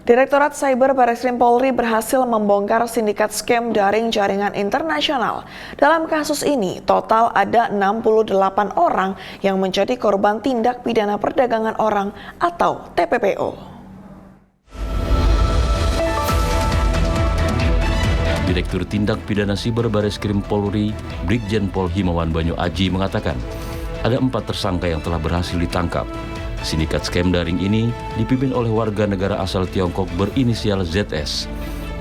Direktorat Cyber Barreskrim Polri berhasil membongkar sindikat scam daring jaringan internasional. Dalam kasus ini, total ada 68 orang yang menjadi korban tindak pidana perdagangan orang atau TPPO. Direktur Tindak Pidana Siber Barreskrim Polri, Brigjen Pol Himawan Banyu Aji mengatakan, ada 4 tersangka yang telah berhasil ditangkap. Sindikat scam daring ini dipimpin oleh warga negara asal Tiongkok berinisial ZS.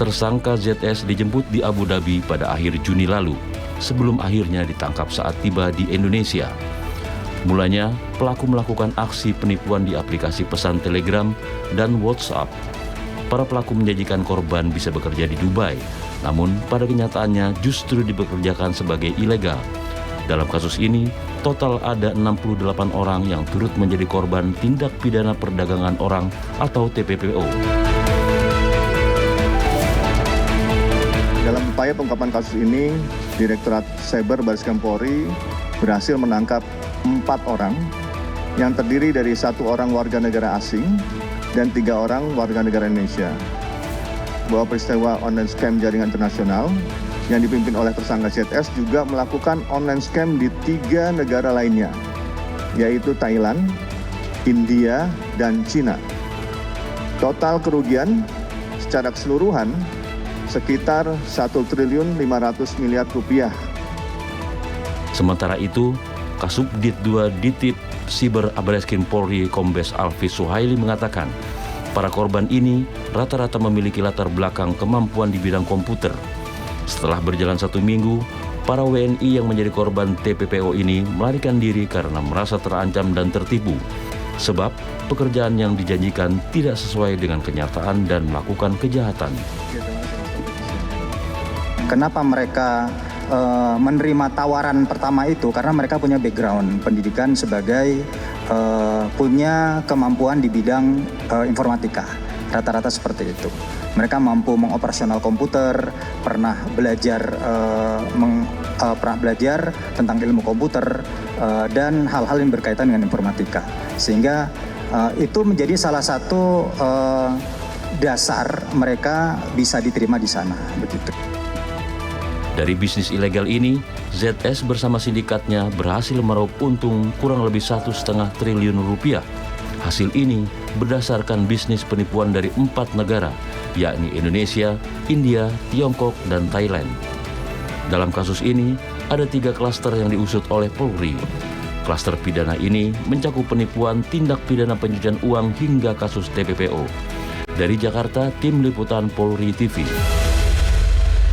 Tersangka ZS dijemput di Abu Dhabi pada akhir Juni lalu, sebelum akhirnya ditangkap saat tiba di Indonesia. Mulanya, pelaku melakukan aksi penipuan di aplikasi pesan Telegram dan WhatsApp. Para pelaku menjanjikan korban bisa bekerja di Dubai, namun pada kenyataannya justru dipekerjakan sebagai ilegal. Dalam kasus ini, total ada 68 orang yang turut menjadi korban tindak pidana perdagangan orang atau TPPO. Dalam upaya pengungkapan kasus ini, Direktorat Cyber Barreskrim Polri berhasil menangkap 4 orang yang terdiri dari 1 orang warga negara asing dan 3 orang warga negara Indonesia. Bahwa peristiwa online scam jaringan internasional yang dipimpin oleh tersangka ZS juga melakukan online scam di 3 negara lainnya, yaitu Thailand, India, dan Cina. Total kerugian secara keseluruhan sekitar 1,5 triliun rupiah. Sementara itu, Kasubdit 2 Ditip Siber Barreskrim Polri Kombes Alfi Suhaili mengatakan, para korban ini rata-rata memiliki latar belakang kemampuan di bidang komputer. Setelah berjalan 1 minggu, para WNI yang menjadi korban TPPO ini melarikan diri karena merasa terancam dan tertipu. Sebab pekerjaan yang dijanjikan tidak sesuai dengan kenyataan dan melakukan kejahatan. Kenapa mereka menerima tawaran pertama itu? Karena mereka punya background pendidikan sebagai punya kemampuan di bidang informatika. Rata-rata seperti itu. Mereka mampu mengoperasional komputer, pernah belajar tentang ilmu komputer dan hal-hal yang berkaitan dengan informatika. Sehingga itu menjadi salah satu dasar mereka bisa diterima di sana, begitu. Dari bisnis ilegal ini, ZS bersama sindikatnya berhasil meraup untung kurang lebih 1,5 triliun rupiah. Hasil ini berdasarkan bisnis penipuan dari 4 negara, yakni Indonesia, India, Tiongkok, dan Thailand. Dalam kasus ini, ada 3 klaster yang diusut oleh Polri. Klaster pidana ini mencakup penipuan, tindak pidana pencucian uang hingga kasus TPPO. Dari Jakarta, Tim Liputan Polri TV.